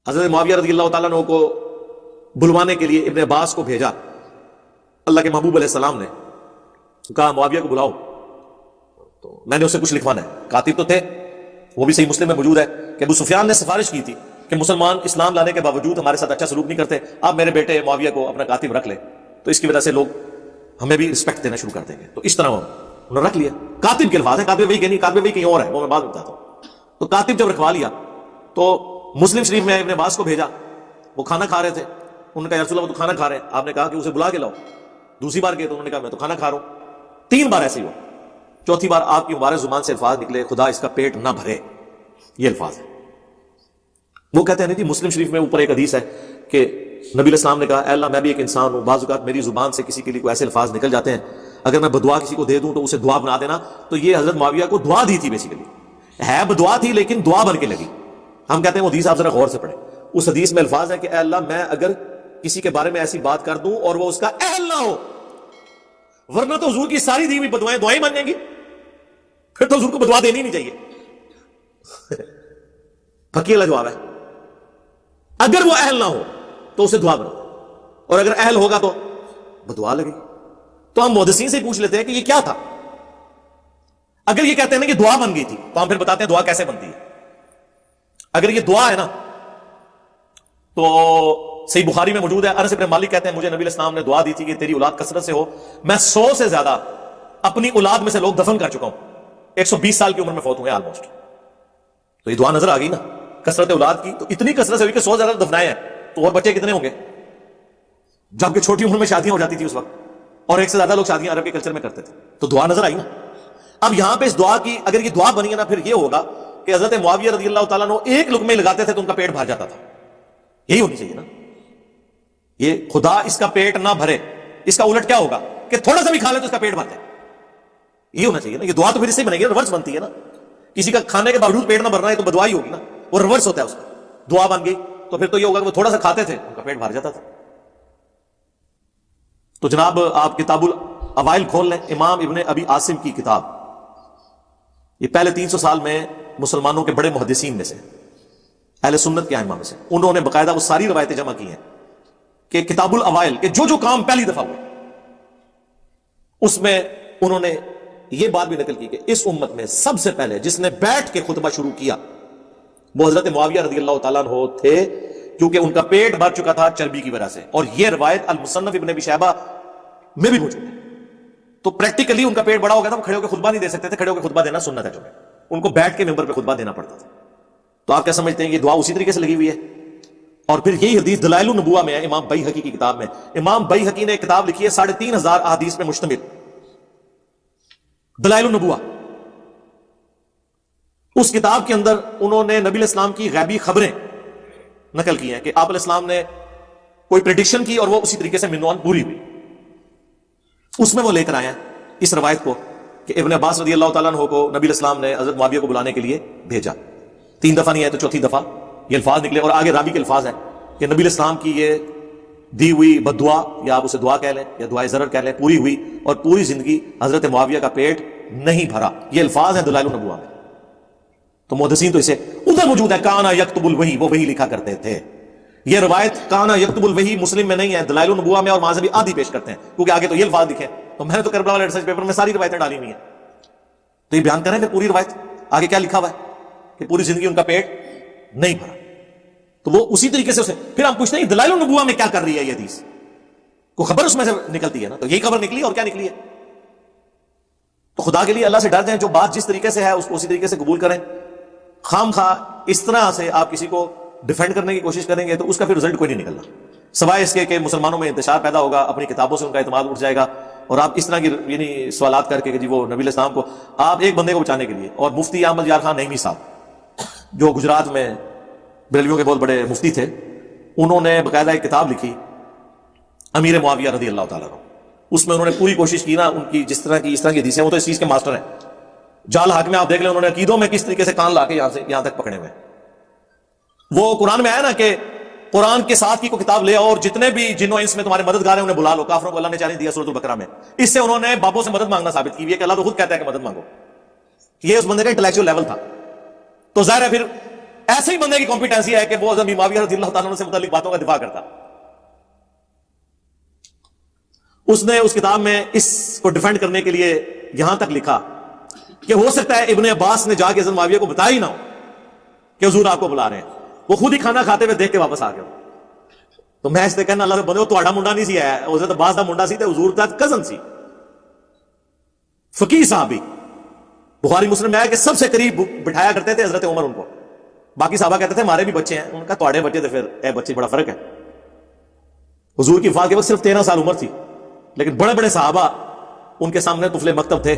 حضرت معاویہ رضی اللہ تعالیٰ عنہ کو بلوانے کے لیے ابن عباس کو بھیجا اللہ کے محبوب علیہ السلام نے، کہا معاویہ کو بلاؤ، تو میں نے اسے کچھ لکھوانا ہے۔ کاتب تو تھے، وہ بھی صحیح مسلم میں موجود ہے کہ ابو سفیان نے سفارش کی تھی کہ مسلمان اسلام لانے کے باوجود ہمارے ساتھ اچھا سلوک نہیں کرتے، آپ میرے بیٹے معاویہ کو اپنا کاتب رکھ لیں، تو اس کی وجہ سے لوگ ہمیں بھی رسپیکٹ دینا شروع کر دیں گے۔ تو اس طرح انہوں نے رکھ لیا۔ کاتب کے الفاظ ہیں، کاتب وہی نہیں، کاتب وہی کہیں اور ہے، وہ میں بعد میں بتاتا ہوں۔ تو کاتب جب رکھوا لیا تو مسلم شریف میں ابن عباس کو بھیجا، وہ کھانا کھا رہے تھے، انہوں نے کہا یا رسول اللہ وہ تو کھانا کھا رہے ہیں، آپ نے کہا کہ اسے بلا کے لاؤ۔ دوسری بار گئے تو انہوں نے کہا میں تو کھانا کھا رہا ہوں۔ 3 بار ایسے ہی ہوا، چوتھی بار آپ کی مبارک زبان سے الفاظ نکلے خدا اس کا پیٹ نہ بھرے، یہ الفاظ ہیں۔ وہ کہتے ہیں نہیں جی، مسلم شریف میں اوپر ایک حدیث ہے کہ نبی علیہ السلام نے کہا اے اللہ میں بھی ایک انسان ہوں، بعض اوقات میری زبان سے کسی کے لیے کوئی ایسے الفاظ نکل جاتے ہیں، اگر میں بدعا کسی کو دے دوں تو اسے دعا بنا دینا۔ تو یہ حضرت معاویہ کو دعا دی تھی، بیسیکلی ہے بدعا تھی لیکن دعا بن کے لگی۔ ہم کہتے ہیں وہ حدیث آپ ذرا غور سے پڑھیں، اس حدیث میں الفاظ ہے کہ اے اللہ میں اگر کسی کے بارے میں ایسی بات کر دوں اور وہ اس کا اہل نہ ہو، ورنہ تو حضور کی ساری دی ہوئی بدوائیں دعائیں بن جائیں گی، پھر تو حضور کو بدعا دینی نہیں چاہیے۔ پکی والا جواب ہے، اگر وہ اہل نہ ہو تو اسے دعا بناؤ، اور اگر اہل ہوگا تو بدعا لگے۔ تو ہم محدثین سے پوچھ لیتے ہیں کہ یہ کیا تھا؟ اگر یہ کہتے ہیں نا کہ دعا بن گئی تھی تو ہم پھر بتاتے ہیں دعا کیسے بنتی ہے۔ اگر یہ دعا ہے نا تو صحیح بخاری میں موجود ہے، انس بن مالک کہتے ہیں مجھے نبی علیہ السلام نے دعا دی تھی کہ تیری اولاد کثرت سے ہو، میں 100 سے زیادہ اپنی اولاد میں سے لوگ دفن کر چکا ہوں، 120 سال کی عمر میں فوت ہوئے آلموسٹ۔ تو یہ دعا نظر آ گئی نا کثرت اولاد کی، تو اتنی کثرت سے ہوئی کہ 100 زیادہ دفنائے ہیں، تو اور بچے کتنے ہوں گے؟ جبکہ چھوٹی عمر میں شادیاں ہو جاتی تھی اس وقت، اور 1 سے زیادہ لوگ شادیاں عرب کے کلچر میں کرتے تھے، تو دعا نظر آئی نا۔ اب یہاں پہ اس دعا کی اگر یہ دعا بنی ہے نا، پھر یہ ہوگا کہ حضرت معاویہ رضی اللہ تعالیٰ عنہ ایک لقمے لگاتے تھے تو ان کا پیٹ بھر جاتا تھا، یہی ہونی چاہیے نا۔ یہ خدا اس کا پیٹ نہ بھرے، اس کا الٹ کیا ہوگا کہ تھوڑا سا بھی کھا لے تو اس کا پیٹ بھر جائے، یہ ہونا چاہیے نا۔ یہ دعا تو پھر اس سے بنے گی، ریورس بنتی ہے نا۔ کسی کا کھانے کے باوجود پیٹ نہ بھرنا ہے تو بدعا ہی ہوگی نا، وہ ریورس ہوتا ہے اس کا۔ دعا بن گئی تو پھر تو یہ ہوگا کہ وہ تھوڑا سا کھاتے تھے ان کا پیٹ بھر جاتا تھا۔ تو جناب آپ کتاب الاوائل کھول لیں، امام ابن ابی عاصم کی کتاب، یہ پہلے 300 سال میں مسلمانوں کے بڑے محدثین میں سے، اہل سنت کے ائمہ میں سے، انہوں نے باقاعدہ وہ ساری روایتیں جمع کی ہیں کہ کتاب الاوائل کہ جو کام پہلی دفعہ ہوئے، اس میں انہوں نے یہ بات بھی نقل کی کہ اس امت میں سب سے پہلے جس نے بیٹھ کے خطبہ شروع کیا وہ حضرت معاویہ رضی اللہ تعالیٰ عنہ تھے، کیونکہ ان کا پیٹ بھر چکا تھا چربی کی وجہ سے، اور یہ روایت المصنف ابن ابی شیبہ میں بھی موجود ہے۔ تو پریکٹیکلی ان کا پیٹ بڑا ہو گیا تھا، وہ کھڑے ہو کے خطبہ نہیں دے سکتے تھے، کھڑے ہو کے خطبہ دینا سنت ہے جو ہے، ان کو بیٹھ کے ممبر پہ خطبہ دینا پڑتا تھا۔ تو آپ کیا سمجھتے ہیں یہ دعا اسی طریقے سے لگی ہوئی ہے؟ اور پھر یہی حدیث دلائل النبوہ میں ہے، امام بیہقی کی کتاب میں۔ امام بیہقی نے ایک کتاب لکھی ہے 3500 احادیث میں مشتمل، دلائل النبوہ۔ اس کتاب کے اندر انہوں نے نبی علیہ السلام کی غیبی خبریں نقل کی ہیں کہ آپ علیہ السلام نے کوئی پریڈکشن کی اور وہ اسی طریقے سے منوان پوری ہوئی۔ اس میں وہ لے کر آئے ہیں اس روایت کو کہ ابن عباس رضی اللہ تعالیٰ عنہ کو نبی علیہ السلام نے حضرت معاویہ کو بلانے کے لیے بھیجا، 3 دفعہ نہیں ہے تو چوتھی دفعہ یہ الفاظ نکلے، اور آگے راوی کے الفاظ ہیں کہ نبی علیہ السلام کی یہ دی ہوئی بد دعا، یا آپ اسے دعا کہہ لیں یا دعائے ضرر کہہ لیں، پوری ہوئی، اور پوری زندگی حضرت معاویہ کا پیٹ نہیں بھرا۔ یہ الفاظ ہیں دلائل النبوہ میں۔ تو محدثین تو اسے ادھر موجود ہے، کانا یکتب الوحی، وہ وحی لکھا کرتے تھے۔ یہ روایت کانا یکتب الوحی مسلم میں نہیں ہے، دلائل النبوہ میں، اور وہاں سے بھی آدھی پیش کرتے ہیں کیونکہ آگے تو یہ الفاظ لکھے۔ تو میں نے تو کربلا والے ریسرچ پیپر میں ساری روایتیں ڈالی ہوئی ہیں، تو یہ بیان کریں کہ پوری روایت آگے کیا لکھا ہوا ہے کہ پوری زندگی ان کا پیٹ نہیں بھرا۔ تو وہ اسی طریقے سے اسے پھر ہم پوچھتے ہیں دلائل النبوہ میں کیا کر رہی ہے یہ حدیث، کو خبر اس میں سے نکلتی ہے نا، تو یہی خبر نکلی اور کیا نکلی ہے۔ تو خدا کے لیے اللہ سے ڈر جائیں، جو بات جس طریقے سے ہے اس کو اسی طریقے سے قبول کریں۔ خام خواہ اس طرح سے آپ کسی کو ڈیفینڈ کرنے کی کوشش کریں گے تو اس کا پھر رزلٹ کوئی نہیں نکلنا، سوائے اس کے کہ مسلمانوں میں انتشار پیدا ہوگا، اپنی کتابوں سے ان کا اعتماد اٹھ جائے گا، اور آپ اس طرح کی یعنی سوالات کر کے کہ جی وہ نبی علیہ السلام کو آپ ایک بندے کو بچانے کے لیے، اور مفتی احمد یار خان نعیمی صاحب جو گجرات میں بریلویوں کے بہت بڑے مفتی تھے، انہوں نے باقاعدہ ایک کتاب لکھی امیر معاویہ رضی اللہ تعالیٰ عنہ۔ اس میں انہوں نے پوری کوشش کی نا، ان کی جس طرح کی اس طرح کی حدیثیں، وہ تو اس چیز کے ماسٹر ہیں، جال حق میں آپ دیکھ لیں انہوں نے عقیدوں میں کس طریقے سے کان لا کے یہاں سے یہاں تک پکڑے ہوئے۔ وہ قرآن میں آیا نا کہ قرآن کے ساتھ کی کوئی کتاب لے آؤ اور جتنے بھی جن و انس میں تمہارے مددگار ہیں انہیں بلا لو، کافروں کو اللہ نے چیلنج دیا سورۃ البقرہ میں۔ اس سے انہوں نے بابوں سے مدد مانگنا ثابت کی ہے کہ اللہ تو خود کہتا ہے کہ مدد مانگو، یہ اس بندے کا انٹلیکچوئل لیول تھا۔ تو ظاہر ہے پھر ایسے ہی بندے کی کمپیٹنسی ہے کہ وہ حضرت معاویہ رضی اللہ تعالیٰ عنہ سے متعلق باتوں کا دفاع کرتا. اس نے اس کتاب میں اس کو ڈیفینڈ کرنے کے لیے یہاں تک لکھا کہ ہو سکتا ہے ابن عباس نے جا کے حضرت معاویہ کو بتایا ہی نہ ہو کہ حضور آپ کو بلا رہے ہیں, وہ خود ہی کھانا کھاتے ہوئے دیکھ کے واپس آ گئے. تو میں اس نے کہنا اللہ بندے تو منڈا نہیں سی ہے, حضرت عباس دا منڈا سی تے حضور دا کزن سی, فقیہ صحابی. بخاری مسلم میں آیا کہ سب سے قریب بٹھایا کرتے تھے حضرت عمر ان کو, باقی صحابہ کہتے تھے ہمارے بھی بچے ہیں, ان کا تواڑے بچے تھے, پھر اے بچے بڑا فرق ہے. حضور کی وفات کے وقت صرف 13 سال عمر تھی, لیکن بڑے بڑے صحابہ ان کے سامنے طفل مکتب تھے.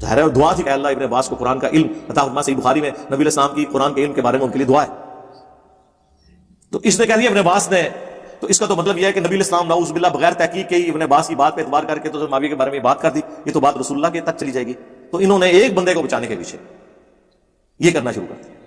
ظاہر ہے دعا تھی کہ اللہ ابن عباس کو قرآن کا علم عطا فرما. صحیح بخاری میں نبی علیہ السلام کی قرآن کے علم کے بارے میں ان کے لیے دعا ہے. تو اس نے کہہ دیا ابن عباس نے, تو اس کا تو مطلب یہ ہے کہ نبی علیہ السلام نعوذ باللہ بغیر تحقیق کے ہی ابن عباس کی بات پہ اعتبار کر کے تو معاویہ کے بارے میں بات کر دی, یہ تو بات رسول اللہ کے تک چلی جائے گی. تو انہوں نے ایک بندے کو بچانے کے پیچھے یہ کرنا شروع کر دیا.